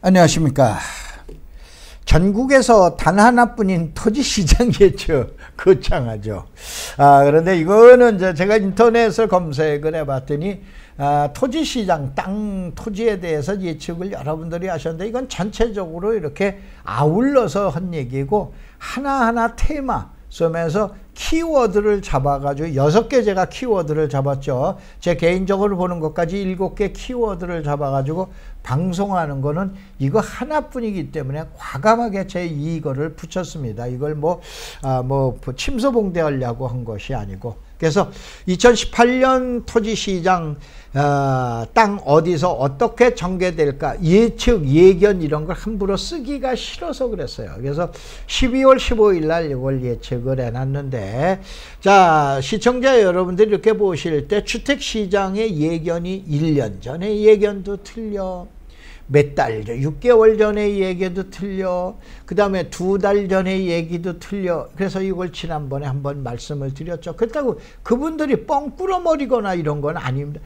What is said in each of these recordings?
안녕하십니까. 전국에서 단 하나뿐인 토지시장 예측 거창하죠. 그런데 이거는 제가 인터넷을 검색을 해봤더니 토지시장, 토지에 대해서 예측을 여러분들이 하셨는데 이건 전체적으로 이렇게 아울러서 한 얘기고 하나하나 테마 쓰면서 키워드를 잡아가지고 6개 제가 키워드를 잡았죠. 제 개인적으로 보는 것까지 7개 키워드를 잡아가지고 방송하는 거는 이거 하나뿐이기 때문에 과감하게 제 이거를 붙였습니다. 이걸 침소봉대하려고 한 것이 아니고. 그래서 2018년 토지시장 땅 어디서 어떻게 전개될까 예측, 예견 이런 걸 함부로 쓰기가 싫어서 그랬어요. 그래서 12월 15일 날 이걸 예측을 해놨는데, 자, 시청자 여러분들이 이렇게 보실 때 주택시장의 예견이 1년 전의 예견도 틀려, 몇 달 전, 6개월 전의 얘기도 틀려, 그 다음에 2달 전의 얘기도 틀려. 그래서 이걸 지난번에 한번 말씀을 드렸죠. 그렇다고 그분들이 뻥 꿀어버리거나 이런 건 아닙니다.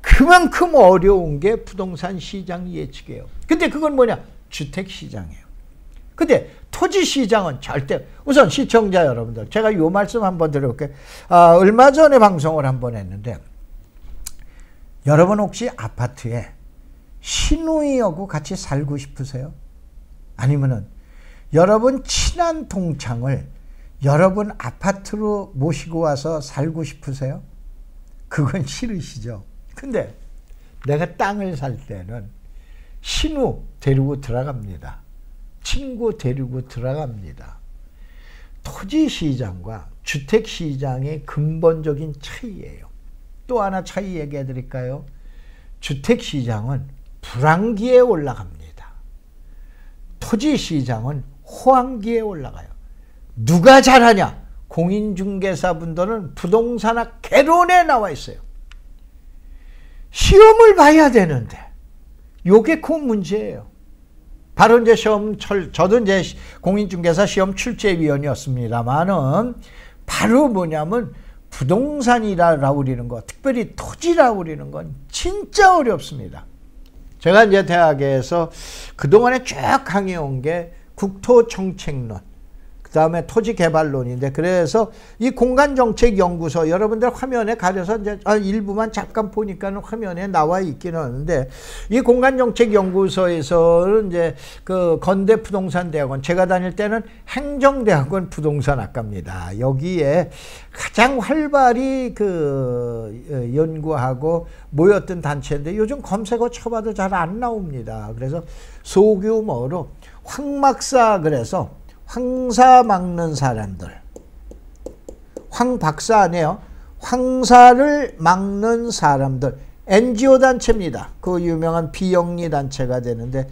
그만큼 어려운 게 부동산 시장 예측이에요. 근데 그건 뭐냐? 주택시장이에요. 근데 토지시장은 절대, 우선 시청자 여러분들, 제가 요 말씀 한번 드려볼게요. 얼마 전에 방송을 한번 했는데, 여러분 혹시 아파트에 시누이하고 같이 살고 싶으세요? 아니면은 여러분 친한 동창을 여러분 아파트로 모시고 와서 살고 싶으세요? 그건 싫으시죠? 근데 내가 땅을 살 때는 신우 데리고 들어갑니다. 친구 데리고 들어갑니다. 토지시장과 주택시장의 근본적인 차이예요. 또 하나 차이 얘기해 드릴까요? 주택시장은 불황기에 올라갑니다. 토지시장은 호황기에 올라가요. 누가 잘하냐? 공인중개사분들은 부동산학 개론에 나와 있어요. 시험을 봐야 되는데 요게 그 문제예요. 바로 이제 저도 이제 공인중개사 시험 출제위원이었습니다만은 바로 뭐냐면 부동산이라고 그러는 거, 특별히 토지라고 그러는 건 진짜 어렵습니다. 제가 이제 대학에서 그동안에 쭉 강의해온 게 국토정책론, 그 다음에 토지개발론인데, 그래서 이 공간정책연구소, 여러분들 화면에 가려서 이제 일부만 잠깐 보니까는 화면에 나와 있기는 하는데, 이 공간정책연구소에서는 이제 그 건대부동산대학원, 제가 다닐 때는 행정대학원 부동산학과입니다. 여기에 가장 활발히 연구하고 모였던 단체인데 요즘 검색어 쳐봐도 잘 안 나옵니다. 그래서 소규모로 황막사, 그래서 황사 막는 사람들, 황박사 아니에요. 황사를 막는 사람들, NGO 단체입니다. 그 유명한 비영리 단체가 되는데,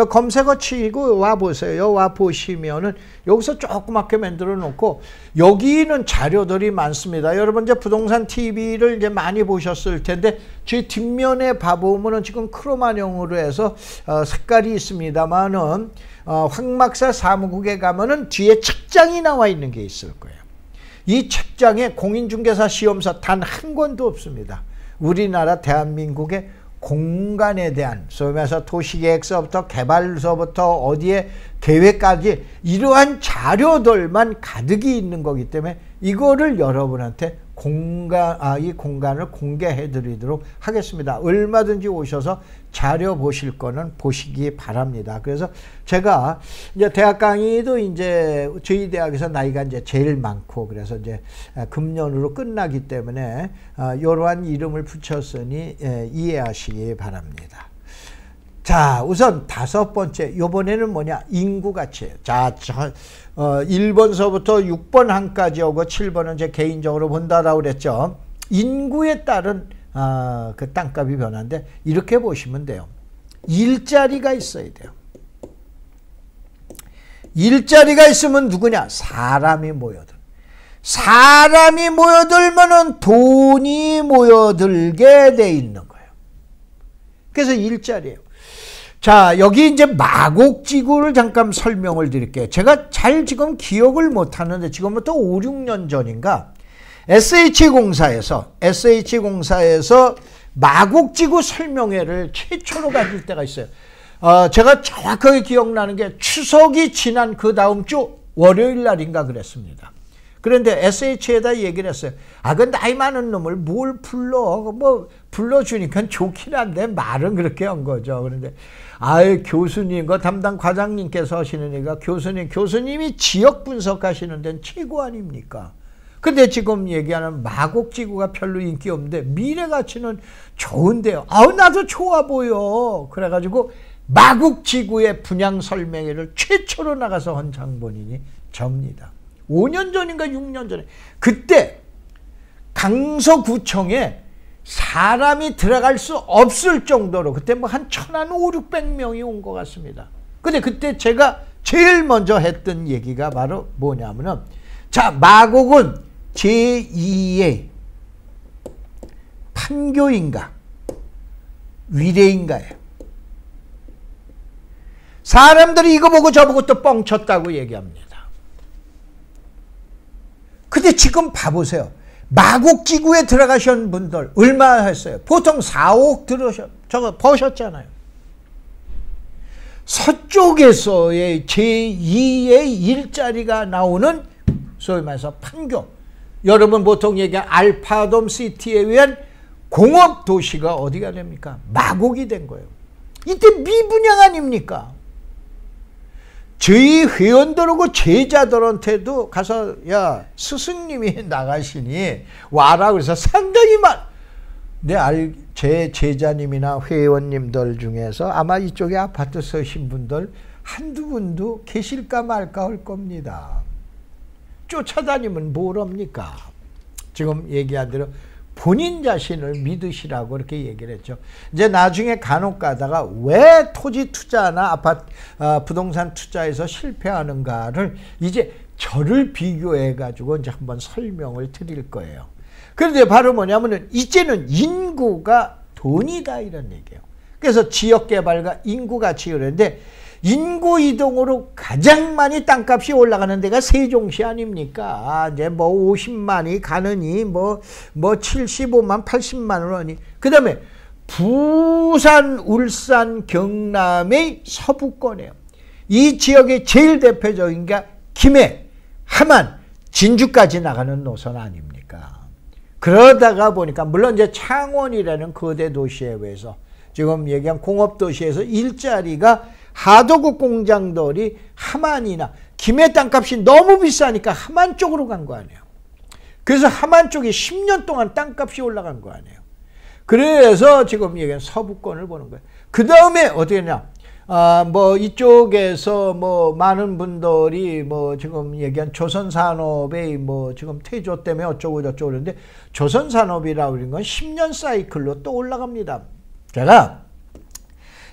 검색어 치고 와보세요. 와보시면은 여기서 조그맣게 만들어 놓고, 여기는 자료들이 많습니다. 여러분 이제 부동산 TV를 이제 많이 보셨을 텐데, 제 뒷면에 봐보면은 지금 크로마뇽으로 해서 색깔이 있습니다만은, 황막사 사무국에 가면은 뒤에 책장이 나와 있는 게 있을 거예요. 이 책장에 공인중개사 시험서 단 한 권도 없습니다. 우리나라 대한민국의 공간에 대한, 소위해서 도시계획서부터 개발서부터 어디에 계획까지 이러한 자료들만 가득이 있는 거기 때문에 이거를 여러분한테 이 공간을 공개해 드리도록 하겠습니다. 얼마든지 오셔서 자료 보실 거는 보시기 바랍니다. 그래서 제가 이제 대학 강의도 이제 저희 대학에서 나이가 이제 제일 많고, 그래서 이제 금년으로 끝나기 때문에 이러한 이름을 붙였으니 이해하시기 바랍니다. 자, 우선 5번째, 요번에는 뭐냐? 인구 가치예요. 자, 1번서부터 6번 한까지 오고 7번은 제 개인적으로 본다라고 그랬죠. 인구에 따른 그 땅값이 변화인데, 이렇게 보시면 돼요. 일자리가 있어야 돼요. 일자리가 있으면 누구냐? 사람이 모여들. 사람이 모여들면은 돈이 모여들게 돼 있는 거예요. 그래서 일자리예요. 자, 여기 이제 마곡지구를 잠깐 설명을 드릴게요. 제가 잘 지금 기억을 못 하는데, 지금부터 5, 6년 전인가 SH공사에서 마곡지구 설명회를 최초로 가질 때가 있어요. 제가 정확하게 기억나는 게 추석이 지난 그 다음 주 월요일 날인가 그랬습니다. 그런데 SH에다 얘기를 했어요. 그 나이 많은 놈을 뭘 불러? 뭐 불러주니까 좋긴 한데 말은 그렇게 한 거죠. 그런데 교수님, 그 담당 과장님께서 하시는 얘기가 교수님이 지역 분석하시는 데는 최고 아닙니까? 근데 지금 얘기하는 마곡지구가 별로 인기 없는데 미래 가치는 좋은데요. 나도 좋아 보여. 그래가지고 마곡지구의 분양 설명회를 최초로 나가서 한 장본인이 접니다. 5년 전인가 6년 전에 그때 강서구청에 사람이 들어갈 수 없을 정도로 그때 뭐 한 1,500~600명이 온 것 같습니다. 근데 그때 제가 제일 먼저 했던 얘기가 바로 뭐냐면은 자, 마곡은 제2의 판교인가 위례인가예요. 사람들이 이거 보고 저보고 또 뻥쳤다고 얘기합니다. 근데 지금 봐보세요. 마곡지구에 들어가신 분들 얼마 했어요? 보통 4억 저거 버셨잖아요. 서쪽에서의 제2의 일자리가 나오는 소위 말해서 판교. 여러분 보통 얘기한 알파돔 시티에 의한 공업도시가 어디가 됩니까? 마곡이 된 거예요. 이때 미분양 아닙니까? 저희 회원들하고 제자들한테도 가서 야 스승님이 나가시니 와라 그래서 상당히 제 제자님이나 회원님들 중에서 아마 이쪽에 아파트 서신 분들 한두 분도 계실까 말까 할 겁니다. 쫓아다니면 뭘 합니까? 지금 얘기한 대로 본인 자신을 믿으시라고 이렇게 얘기를 했죠. 이제 나중에 간혹 가다가 왜 토지 투자나 부동산 투자에서 실패하는가를 이제 저를 비교해 가지고 이제 한번 설명을 드릴 거예요. 그런데 바로 뭐냐면은 이제는 인구가 돈이다 이런 얘기예요. 그래서 지역 개발과 인구 가치 그러는데 인구 이동으로 가장 많이 땅값이 올라가는 데가 세종시 아닙니까? 이제 뭐 50만이 가느니 뭐 75만, 80만 원이. 그다음에 부산, 울산, 경남의 서부권이에요. 이 지역의 제일 대표적인 게 김해, 함안, 진주까지 나가는 노선 아닙니까? 그러다가 보니까 물론 이제 창원이라는 거대 도시에 의해서 지금 얘기한 공업도시에서 일자리가 하도급 공장들이 함안이나 김해 땅값이 너무 비싸니까 함안 쪽으로 간 거 아니에요. 그래서 함안 쪽이 10년 동안 땅값이 올라간 거 아니에요. 그래서 지금 얘기한 서부권을 보는 거예요. 그 다음에 어떻게 했냐? 뭐 이쪽에서 뭐 많은 분들이 뭐 지금 얘기한 조선산업의 뭐 지금 태조 때문에 어쩌고 저쩌고 그러는데 조선산업이라고 그런 건 10년 사이클로 또 올라갑니다. 제가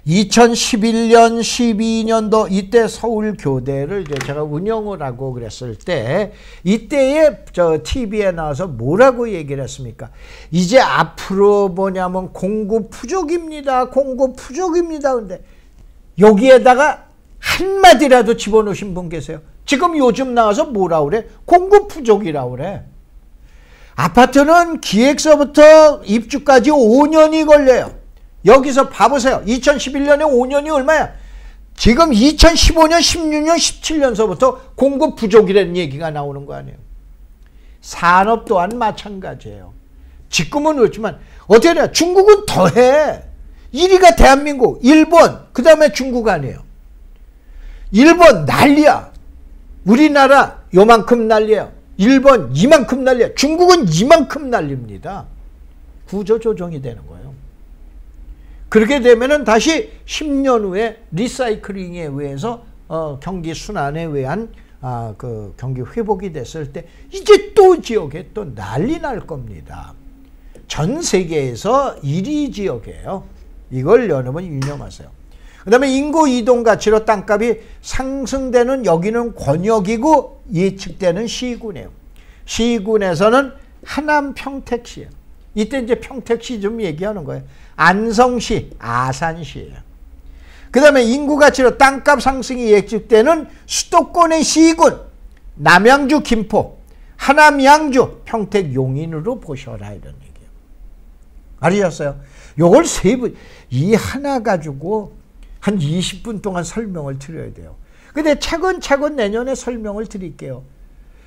2011년, 12년도 이때 서울교대를 이제 제가 운영을 하고 그랬을 때 이때에 저 TV에 나와서 뭐라고 얘기를 했습니까? 이제 앞으로 뭐냐면 공급 부족입니다. 공급 부족입니다. 근데 여기에다가 한마디라도 집어넣으신 분 계세요? 지금 요즘 나와서 뭐라 그래? 공급 부족이라고 그래. 아파트는 기획서부터 입주까지 5년이 걸려요. 여기서 봐보세요. 2011년에 5년이 얼마야? 지금 2015년, 16년, 17년서부터 공급 부족이라는 얘기가 나오는 거 아니에요. 산업 또한 마찬가지예요. 지금은 그렇지만 어떻게 해야 중국은 더해. 1위가 대한민국, 일본, 그 다음에 중국 아니에요. 일본 난리야. 우리나라 요만큼 난리예요. 일본 이만큼 난리야. 중국은 이만큼 난립니다. 구조조정이 되는 거예요. 그렇게 되면은 다시 10년 후에 리사이클링에 의해서 경기 순환에 의한 그 경기 회복이 됐을 때 이제 또 지역에 또 난리 날 겁니다. 전 세계에서 1위 지역이에요. 이걸 여러분 유념하세요. 그 다음에 인구 이동 가치로 땅값이 상승되는 여기는 권역이고 예측되는 시군이에요. 시군에서는 하남 평택시예요. 이때 이제 평택시 좀 얘기하는 거예요. 안성시, 아산시예요. 그 다음에 인구 가치로 땅값 상승이 예측되는 수도권의 시군, 남양주, 김포, 하남, 양주, 평택, 용인으로 보셔라 이런 얘기예요. 알으셨어요? 요걸 세부 이 하나 가지고 한 20분 동안 설명을 드려야 돼요. 근데 차근차근 내년에 설명을 드릴게요.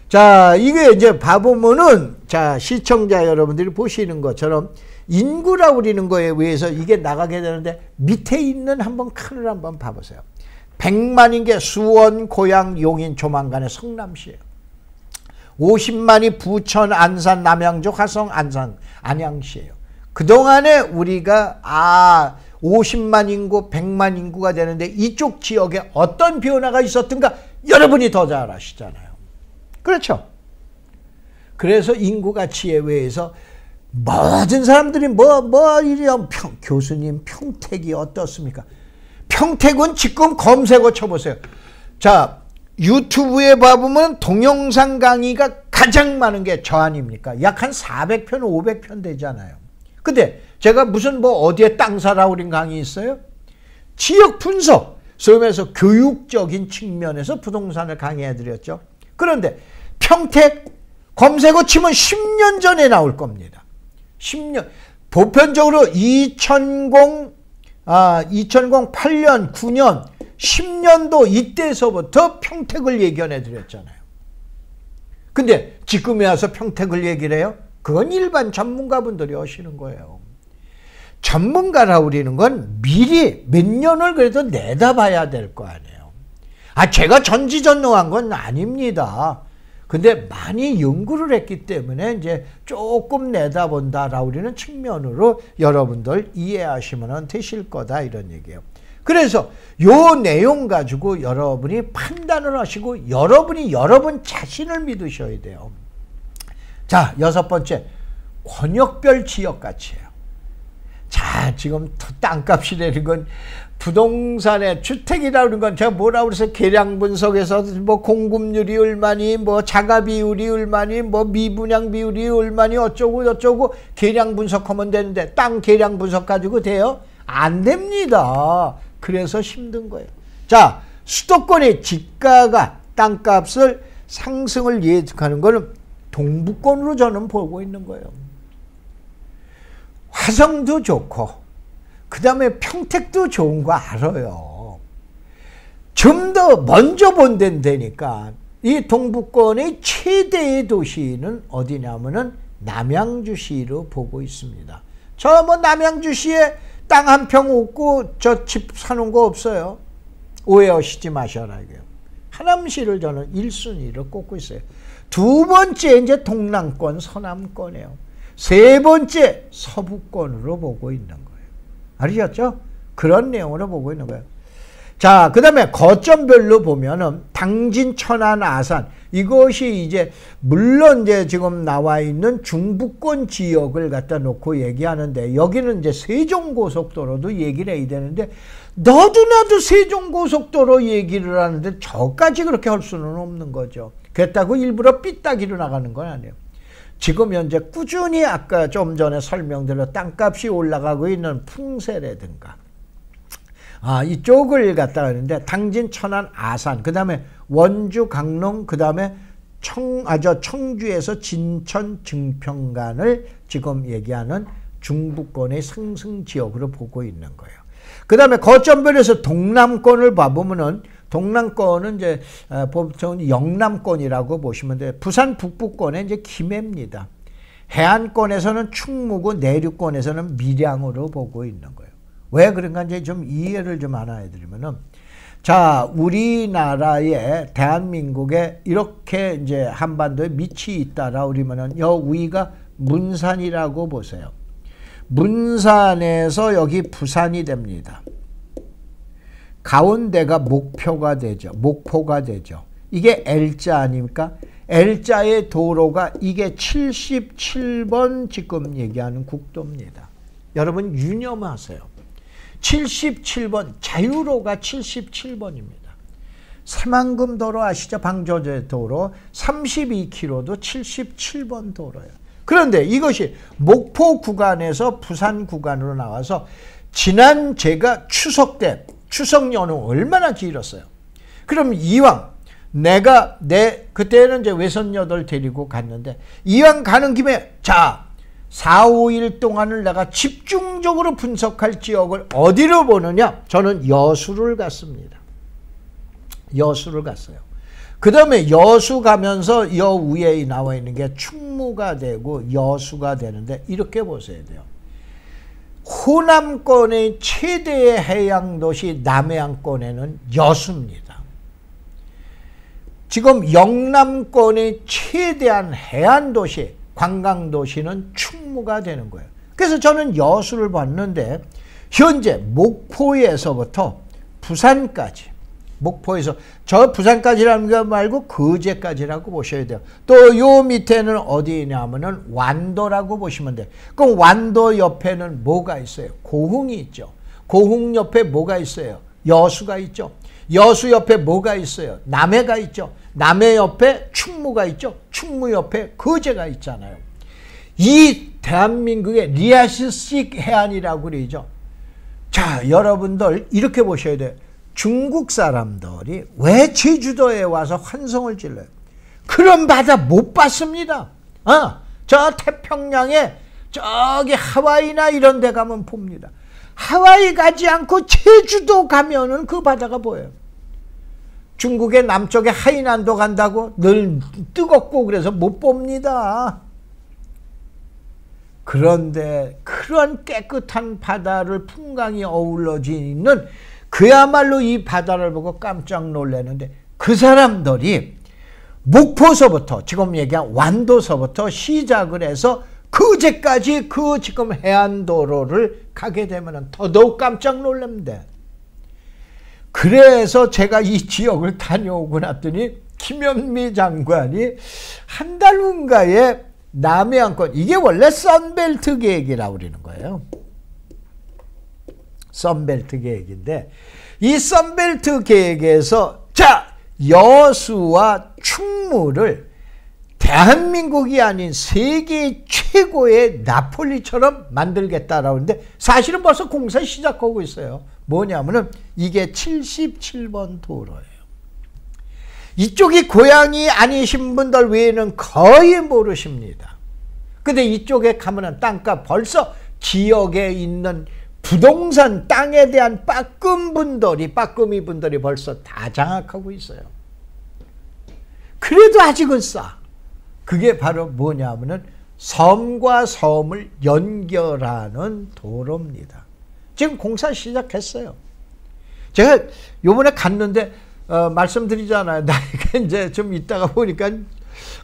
자, 이게 이제 봐보면은, 자, 시청자 여러분들이 보시는 것처럼 인구라고 그러는 거에 의해서 이게 나가게 되는데 밑에 있는 한번 칸을 한번 봐보세요. 100만인 게 수원, 고양, 용인, 조만간에 성남시예요. 50만이 부천, 안산, 남양주, 화성, 안산, 안양시예요. 그동안에 우리가 50만 인구, 100만 인구가 되는데 이쪽 지역에 어떤 변화가 있었던가 여러분이 더 잘 아시잖아요. 그렇죠? 그래서 인구 가치에 의해서 모든 사람들이 이래요. 교수님 평택이 어떻습니까? 평택은 지금 검색어 쳐보세요. 자, 유튜브에 봐보면 동영상 강의가 가장 많은 게 저 아닙니까? 약 한 400편, 500편 되잖아요. 근데 제가 무슨 어디에 땅 사라 그런 강의 있어요? 지역 분석, 소위에서 교육적인 측면에서 부동산을 강의해드렸죠. 그런데 평택 검색어 치면 10년 전에 나올 겁니다. 10년. 보편적으로 2008년, 9년, 10년도 이때서부터 평택을 예견해 드렸잖아요. 근데 지금에 와서 평택을 얘기를 해요? 그건 일반 전문가분들이 하시는 거예요. 전문가라고 그러는 건 미리 몇 년을 그래도 내다봐야 될 거 아니에요. 제가 전지전능한 건 아닙니다. 근데 많이 연구를 했기 때문에 이제 조금 내다본다라고 그러는 측면으로 여러분들 이해하시면 되실 거다 이런 얘기예요. 그래서 요 내용 가지고 여러분이 판단을 하시고 여러분이 여러분 자신을 믿으셔야 돼요. 자, 6번째, 권역별 지역 가치예요. 자, 지금 땅값이라는 건 부동산의 주택이라는 건 제가 뭐라고 그래서 계량 분석에서 공급률이 얼마니, 자가 비율이 얼마니, 미분양 비율이 얼마니 어쩌고 저쩌고 계량 분석하면 되는데 땅 계량 분석 가지고 돼요? 안 됩니다. 그래서 힘든 거예요. 자, 수도권의 집가가 땅값을 상승을 예측하는 거는 동부권으로 저는 보고 있는 거예요. 화성도 좋고 그 다음에 평택도 좋은 거 알아요. 좀 더 먼저 본다니까 이 동부권의 최대의 도시는 어디냐면은 남양주시로 보고 있습니다. 저 남양주시에 땅 한 평 없고 저 집 사는 거 없어요. 오해하시지 마셔라 이게요. 하남시를 저는 1순위로 꼽고 있어요. 두 번째 이제 동남권, 서남권이에요. 세 번째 서부권으로 보고 있는 거예요. 아시겠죠? 그런 내용으로 보고 있는 거예요. 자, 그 다음에 거점별로 보면은 당진, 천안, 아산 이것이 이제 물론 이제 지금 나와 있는 중부권 지역을 갖다 놓고 얘기하는데 여기는 이제 세종고속도로도 얘기를 해야 되는데 너도나도 세종고속도로 얘기를 하는데 저까지 그렇게 할 수는 없는 거죠. 그렇다고 일부러 삐딱이로 나가는 건 아니에요. 지금 현재 꾸준히 아까 좀 전에 설명드린 땅값이 올라가고 있는 풍세라든가 이쪽을 갖다 하는데 당진, 천안, 아산, 그 다음에 원주, 강릉, 그 다음에 청주에서 진천, 증평간을 지금 얘기하는 중부권의 상승 지역으로 보고 있는 거예요. 그 다음에 거점별에서 동남권을 봐보면은 동남권은 이제 보통 영남권이라고 보시면 돼요. 부산 북부권에 이제 김해입니다. 해안권에서는 충무고 내륙권에서는 밀양으로 보고 있는 거예요. 왜 그런가 이제 좀 이해를 좀 하나 해드리면은 자, 우리나라의 대한민국에 이렇게 이제 한반도에 밑이 있다라 그러면은 여 위가 문산이라고 보세요. 문산에서 여기 부산이 됩니다. 가운데가 목표가 되죠. 목포가 되죠. 이게 L자 아닙니까? L자의 도로가 이게 77번 지금 얘기하는 국도입니다. 여러분 유념하세요. 77번 자유로가 77번입니다. 새만금 도로 아시죠? 방조제 도로 32km도 77번 도로예요. 그런데 이것이 목포 구간에서 부산 구간으로 나와서 지난 제가 추석 때 추석 연휴 얼마나 길었어요. 그럼 이왕 그때는 이제 외손녀들 데리고 갔는데 이왕 가는 김에 자 4, 5일 동안을 내가 집중적으로 분석할 지역을 어디로 보느냐? 저는 여수를 갔습니다. 여수를 갔어요. 그 다음에 여수 가면서 여 위에 나와 있는 게 충무가 되고 여수가 되는데 이렇게 보셔야 돼요. 호남권의 최대의 해양도시 남해안권에는 여수입니다. 지금 영남권의 최대한 해안도시 관광도시는 충무가 되는 거예요. 그래서 저는 여수를 봤는데 현재 목포에서부터 부산까지 목포에서 저 부산까지라는 거 말고 거제까지라고 보셔야 돼요. 또 요 밑에는 어디냐면은 완도라고 보시면 돼요. 그럼 완도 옆에는 뭐가 있어요? 고흥이 있죠. 고흥 옆에 뭐가 있어요? 여수가 있죠. 여수 옆에 뭐가 있어요? 남해가 있죠. 남해 옆에 충무가 있죠. 충무 옆에 거제가 있잖아요. 이 대한민국의 리아시식 해안이라고 그러죠. 자, 여러분들 이렇게 보셔야 돼요. 중국 사람들이 왜 제주도에 와서 환성을 질러요? 그런 바다 못 봤습니다. 저 태평양에 저기 하와이나 이런 데 가면 봅니다. 하와이 가지 않고 제주도 가면은 그 바다가 보여요. 중국의 남쪽에 하이난도 간다고 늘 뜨겁고 그래서 못 봅니다. 그런데 그런 깨끗한 바다를 풍광이 어우러져 있는 그야말로 이 바다를 보고 깜짝 놀라는데 그 사람들이 목포서부터 지금 얘기한 완도서부터 시작을 해서 거제까지 그 지금 해안도로를 가게 되면 더더욱 깜짝 놀랍니다. 그래서 제가 이 지역을 다녀오고 났더니 김현미 장관이 한 달 후인가에 남해안권, 이게 원래 선벨트 계획이라고 그러는 거예요. 선벨트 계획인데 이 선벨트 계획에서 자, 여수와 충무를 대한민국이 아닌 세계 최고의 나폴리처럼 만들겠다라고 하는데 사실은 벌써 공사 시작하고 있어요. 뭐냐면은 이게 77번 도로예요. 이쪽이 고향이 아니신 분들 외에는 거의 모르십니다. 근데 이쪽에 가면은 땅값 벌써 지역에 있는 부동산 땅에 대한 빠끔이 분들이 벌써 다 장악하고 있어요. 그래도 아직은 싸. 그게 바로 뭐냐면은 섬과 섬을 연결하는 도로입니다. 지금 공사 시작했어요. 제가 요번에 갔는데 말씀드리잖아요. 나이가 이제 좀 있다가 보니까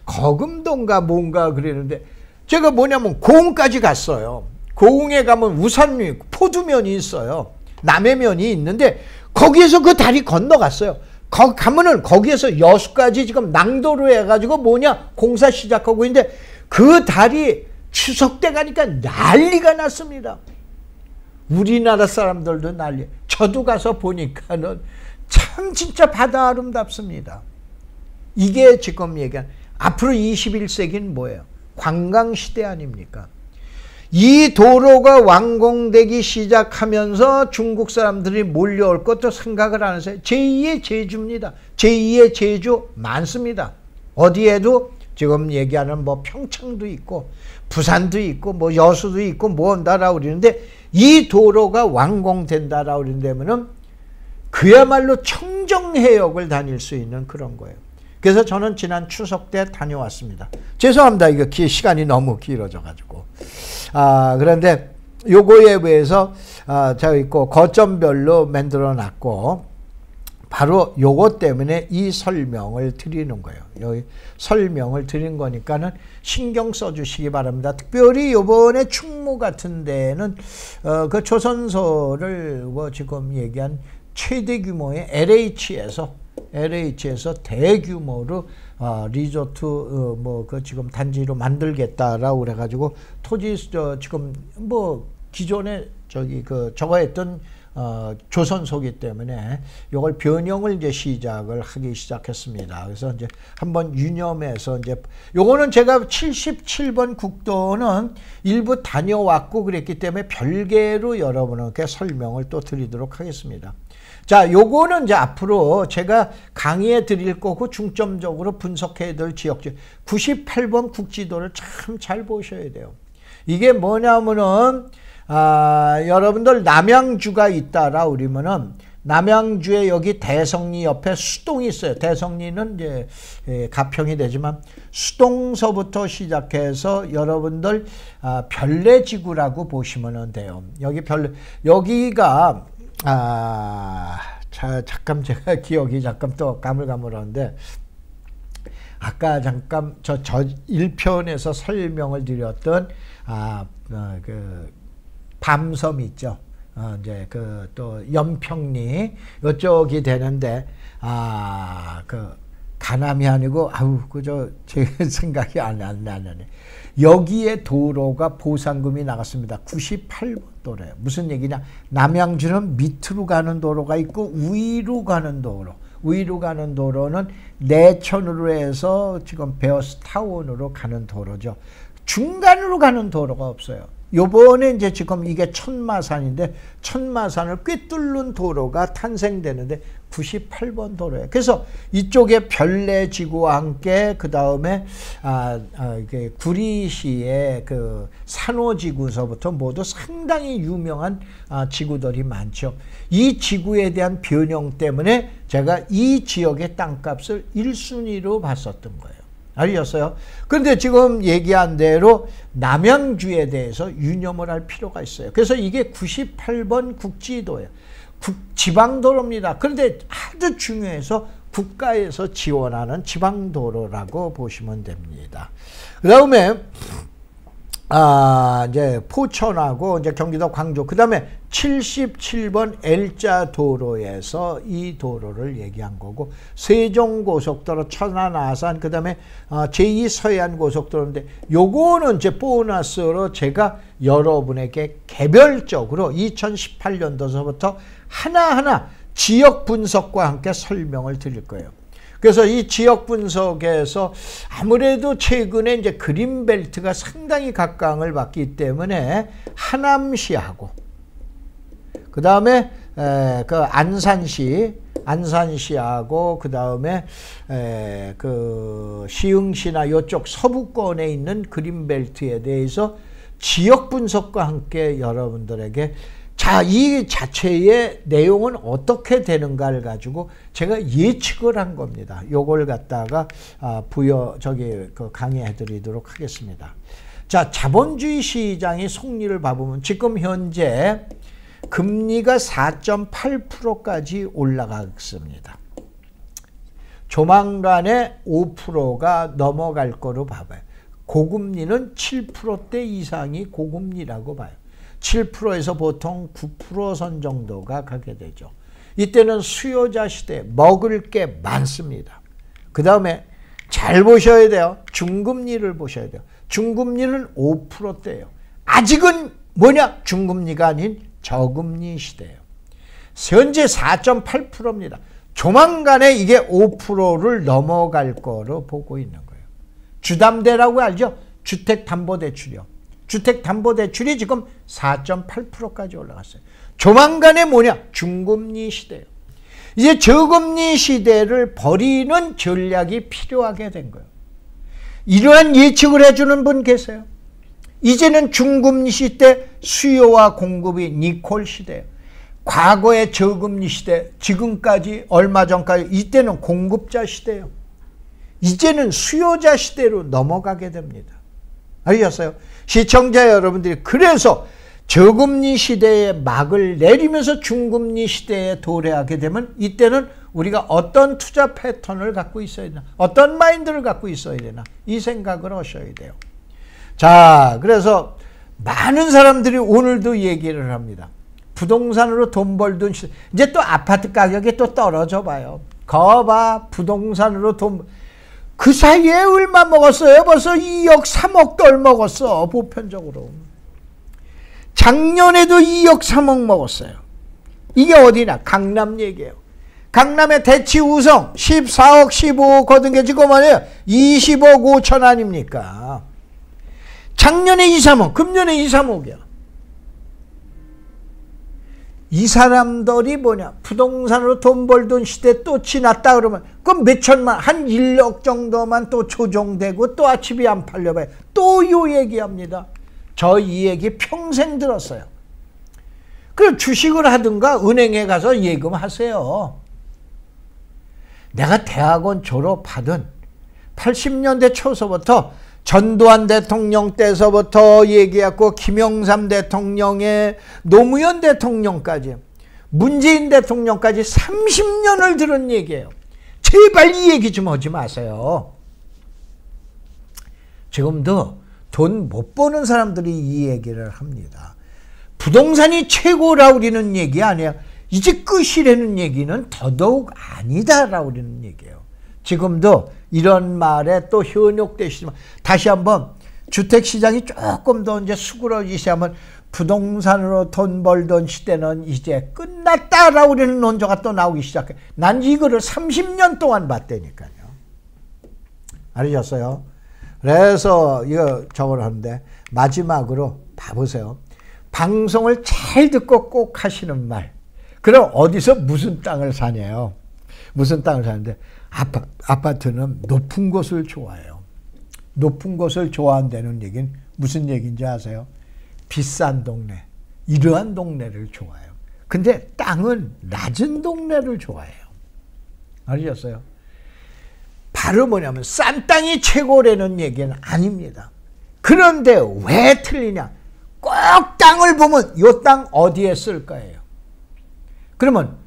거금동가 뭔가 그러는데 제가 뭐냐면 고흥까지 갔어요. 고흥에 가면 우산면이 있고 포두면이 있어요. 남해면이 있는데 거기에서 그 다리 건너갔어요. 거기 가면은 거기에서 여수까지 지금 낭도로 해가지고 뭐냐 공사 시작하고 있는데 그 다리 추석 때 가니까 난리가 났습니다. 우리나라 사람들도 난리. 저도 가서 보니까는 참 진짜 바다 아름답습니다. 이게 지금 얘기한 앞으로 21세기는 뭐예요? 관광시대 아닙니까? 이 도로가 완공되기 시작하면서 중국 사람들이 몰려올 것도 생각을 안 하세요. 제2의 제주입니다. 제2의 제주 많습니다. 어디에도 지금 얘기하는 뭐 평창도 있고 부산도 있고 뭐 여수도 있고 뭐 한다라고 그러는데 이 도로가 완공된다라고 그런다면은 그야말로 청정해역을 다닐 수 있는 그런 거예요. 그래서 저는 지난 추석 때 다녀왔습니다. 죄송합니다. 이거 시간이 너무 길어져 가지고. 그런데 요거에 대해서 저 있고 거점별로 만들어 놨고 바로 요것 때문에 이 설명을 드리는 거예요. 여기 설명을 드린 거니까는 신경 써 주시기 바랍니다. 특별히 요번에 충무 같은 데는 그 조선소를 뭐 지금 얘기한 최대 규모의 LH에서 대규모로 리조트 뭐 그 지금 단지로 만들겠다라고 그래가지고 토지 지금 뭐 기존에 저거 했던 조선소기 때문에 이걸 변형을 이제 하기 시작했습니다. 그래서 이제 한번 유념해서 이제 요거는 제가 77번 국도는 일부 다녀왔고 그랬기 때문에 별개로 여러분에게 설명을 또 드리도록 하겠습니다. 자, 요거는 이제 앞으로 제가 강의해 드릴 거고 중점적으로 분석해야 될 지역지 98번 국지도를 참 잘 보셔야 돼요. 이게 뭐냐면은 여러분들 남양주가 있다라 그러면은 남양주에 여기 대성리 옆에 수동이 있어요. 대성리는 이제 가평이 되지만 수동서부터 시작해서 여러분들 별내지구라고 보시면 돼요. 여기가 잠깐 제가 기억이 잠깐 또 가물가물한데 아까 잠깐 저 1편에서 설명을 드렸던 그 밤섬 있죠. 이제 그 또 연평리 이쪽이 되는데 그 가남이 아니고 그저 제 생각이 안 나네. 여기에 도로가 보상금이 나갔습니다. 98번 도로예요. 무슨 얘기냐? 남양주는 밑으로 가는 도로가 있고 위로 가는 도로. 위로 가는 도로는 내천으로 해서 지금 베어스타운으로 가는 도로죠. 중간으로 가는 도로가 없어요. 요번에 이제 지금 이게 천마산인데 천마산을 꿰뚫는 도로가 탄생되는데 98번 도로예요. 그래서 이쪽에 별내지구와 함께 그 다음에 구리시의 그 산호지구서부터 모두 상당히 유명한 지구들이 많죠. 이 지구에 대한 변형 때문에 제가 이 지역의 땅값을 1순위로 봤었던 거예요. 알겠어요? 그런데 지금 얘기한 대로 남양주에 대해서 유념을 할 필요가 있어요. 그래서 이게 98번 국지도예요. 지방도로입니다. 그런데 아주 중요해서 국가에서 지원하는 지방도로라고 보시면 됩니다. 그 다음에 이제 포천하고 이제 경기도 광주, 그 다음에 77번 L자 도로에서 이 도로를 얘기한 거고, 세종고속도로, 천안, 아산, 그 다음에 제2 서해안고속도로인데, 요거는 이제 보너스로 제가 여러분에게 개별적으로 2018년도서부터 하나하나 지역 분석과 함께 설명을 드릴 거예요. 그래서 이 지역 분석에서 아무래도 최근에 이제 그린벨트가 상당히 각광을 받기 때문에 하남시하고 그 다음에 그 안산시하고 그 다음에 그 시흥시나 이쪽 서부권에 있는 그린벨트에 대해서 지역 분석과 함께 여러분들에게 이 자체의 내용은 어떻게 되는가를 가지고 제가 예측을 한 겁니다. 요걸 갖다가 강의해 드리도록 하겠습니다. 자, 자본주의 시장의 속리를 봐보면 지금 현재 금리가 4.8%까지 올라가겠습니다. 조만간에 5%가 넘어갈 거로 봐봐요. 고금리는 7%대 이상이 고금리라고 봐요. 7%에서 보통 9% 선 정도가 가게 되죠. 이때는 수요자 시대, 먹을 게 많습니다. 그 다음에 잘 보셔야 돼요. 중금리를 보셔야 돼요. 중금리는 5%대예요. 아직은 뭐냐? 중금리가 아닌 저금리 시대예요. 현재 4.8%입니다. 조만간에 이게 5%를 넘어갈 거로 보고 있는 거예요. 주담대라고 알죠? 주택담보대출이요. 주택담보대출이 지금 4.8%까지 올라갔어요. 조만간에 뭐냐? 중금리 시대예요. 이제 저금리 시대를 버리는 전략이 필요하게 된 거예요. 이러한 예측을 해주는 분 계세요? 이제는 중금리 시대, 수요와 공급이 니콜 시대예요. 과거의 저금리 시대, 지금까지 얼마 전까지 이때는 공급자 시대예요. 이제는 수요자 시대로 넘어가게 됩니다. 알겠어요? 시청자 여러분들이 그래서 저금리 시대에 막을 내리면서 중금리 시대에 도래하게 되면 이때는 우리가 어떤 투자 패턴을 갖고 있어야 되나, 어떤 마인드를 갖고 있어야 되나, 이 생각을 하셔야 돼요. 자, 그래서 많은 사람들이 오늘도 얘기를 합니다. 부동산으로 돈 벌던 시대, 이제 또 아파트 가격이 또 떨어져 봐요. 거봐, 부동산으로 돈, 그 사이에 얼마 먹었어요? 벌써 2억, 3억 덜 먹었어, 보편적으로. 작년에도 2억, 3억 먹었어요. 이게 어디나? 강남 얘기예요. 강남의 대치 우성 14억, 15억 거둔 게 지금 뭐예요? 20억 5천 아닙니까? 작년에 2, 3억, 금년에 2, 3억이야. 이 사람들이 뭐냐? 부동산으로 돈 벌던 시대 또 지났다 그러면 그럼 몇 천만, 한 1억 정도만 또 조정되고 또 집이 안 팔려봐요. 또 요 얘기합니다. 저 이 얘기 평생 들었어요. 그럼 주식을 하든가 은행에 가서 예금하세요. 내가 대학원 졸업하던 80년대 초서부터 전두환 대통령 때서부터 얘기했고 김영삼 대통령의 노무현 대통령까지 문재인 대통령까지 30년을 들은 얘기예요. 제발 이 얘기 좀 하지 마세요. 지금도 돈 못 버는 사람들이 이 얘기를 합니다. 부동산이 최고라고 그러는 얘기 아니야. 이제 끝이라는 얘기는 더더욱 아니다라고 그러는 얘기예요. 지금도 이런 말에 또 현혹되시지만 다시 한번 주택시장이 조금 더 이제 수그러지시면 부동산으로 돈 벌던 시대는 이제 끝났다라고 그러는 논조가 또 나오기 시작해. 난 이거를 30년 동안 봤다니까요. 알으셨어요? 그래서 이거 저걸 하는데 마지막으로 봐보세요. 방송을 잘 듣고 꼭 하시는 말. 그럼 어디서 무슨 땅을 사냐요? 무슨 땅을 사는데 아파트는 높은 곳을 좋아해요. 높은 곳을 좋아한다는 얘기는 무슨 얘기인지 아세요? 비싼 동네, 이러한 동네를 좋아해요. 근데 땅은 낮은 동네를 좋아해요. 아셨어요? 바로 뭐냐면 싼 땅이 최고라는 얘기는 아닙니다. 그런데 왜 틀리냐? 꼭 땅을 보면 이 땅 어디에 쓸 거예요? 그러면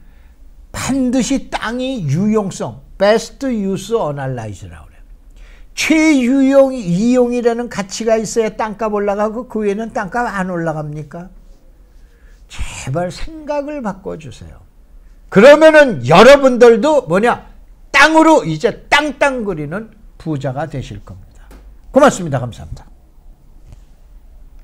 반드시 땅이 유용성, best use analyze라고 그래요. 최유용, 이용이라는 가치가 있어야 땅값 올라가고 그 외에는 땅값 안 올라갑니까? 제발 생각을 바꿔주세요. 그러면은 여러분들도 뭐냐? 땅으로 이제 땅땅거리는 부자가 되실 겁니다. 고맙습니다. 감사합니다.